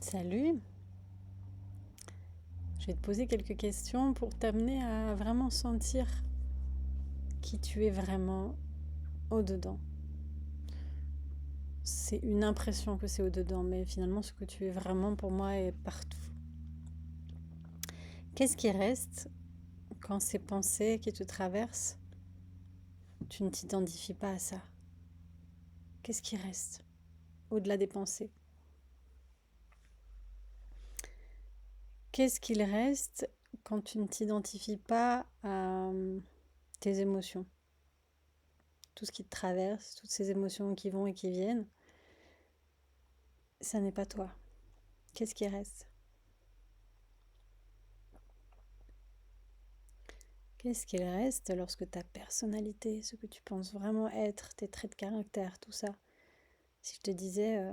Salut, je vais te poser quelques questions pour t'amener à vraiment sentir qui tu es vraiment au-dedans. C'est une impression que c'est au-dedans, mais finalement ce que tu es vraiment pour moi est partout. Qu'est-ce qui reste quand ces pensées qui te traversent, tu ne t'identifies pas à ça? Qu'est-ce qui reste au-delà des pensées? Qu'est-ce qu'il reste quand tu ne t'identifies pas à tes émotions? Tout ce qui te traverse, toutes ces émotions qui vont et qui viennent, ça n'est pas toi. Qu'est-ce qui reste? Qu'est-ce qu'il reste lorsque ta personnalité, ce que tu penses vraiment être, tes traits de caractère, tout ça, si je te disais,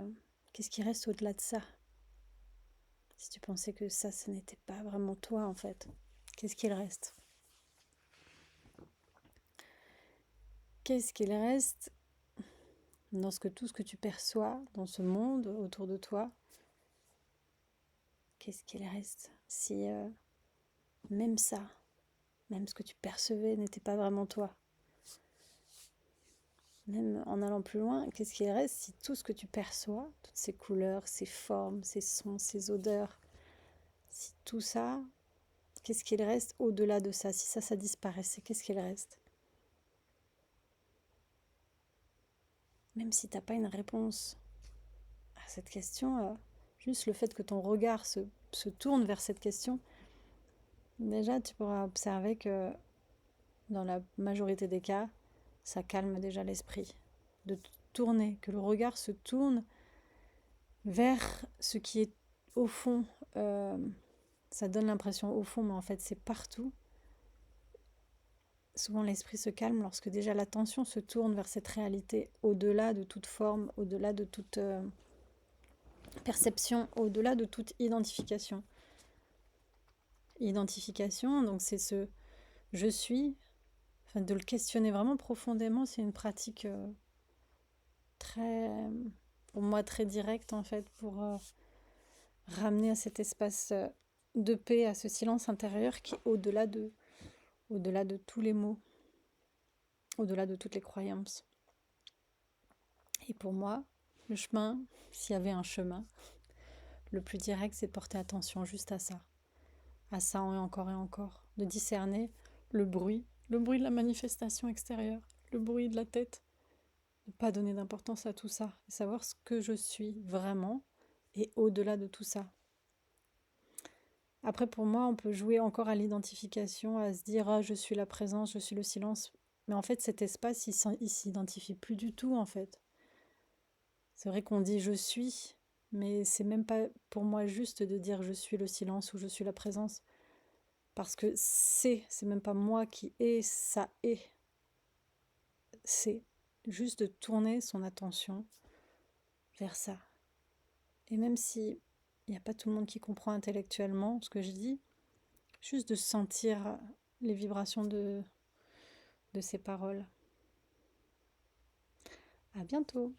qu'est-ce qui reste au-delà de ça? Si tu pensais que ça, ce n'était pas vraiment toi en fait, qu'est-ce qu'il reste? Qu'est-ce qu'il reste dans tout ce que tu perçois dans ce monde autour de toi? Qu'est-ce qu'il reste si même ça, même ce que tu percevais n'était pas vraiment toi? Même en allant plus loin, qu'est-ce qu'il reste si tout ce que tu perçois, toutes ces couleurs, ces formes, ces sons, ces odeurs, si tout ça, qu'est-ce qu'il reste au-delà de ça? Si ça disparaissait, qu'est-ce qu'il reste? Même si tu n'as pas une réponse à cette question, juste le fait que ton regard se tourne vers cette question, déjà tu pourras observer que dans la majorité des cas, ça calme déjà l'esprit. De te tourner, que le regard se tourne vers ce qui est au fond. Ça donne l'impression au fond, mais en fait c'est partout. Souvent l'esprit se calme lorsque déjà l'attention se tourne vers cette réalité au-delà de toute forme, au-delà de toute perception, au-delà de toute identification. Identification, donc c'est ce je suis, enfin, de le questionner vraiment profondément, c'est une pratique très, pour moi, très directe en fait, pour ramener à cet espace de paix, à ce silence intérieur qui est au-delà de tous les mots, au-delà de toutes les croyances. Et pour moi, le chemin, s'il y avait un chemin, le plus direct, c'est de porter attention juste à ça et encore, de discerner le bruit de la manifestation extérieure, le bruit de la tête, ne pas donner d'importance à tout ça, et savoir ce que je suis vraiment et au-delà de tout ça. Après, pour moi, on peut jouer encore à l'identification, à se dire ah, je suis la présence, je suis le silence, mais en fait, cet espace, il s'identifie plus du tout en fait. C'est vrai qu'on dit je suis, mais c'est même pas pour moi juste de dire je suis le silence ou je suis la présence. Parce que c'est même pas moi qui est, ça est. C'est juste de tourner son attention vers ça. Et même si il n'y a pas tout le monde qui comprend intellectuellement ce que je dis, juste de sentir les vibrations de ces paroles. À bientôt!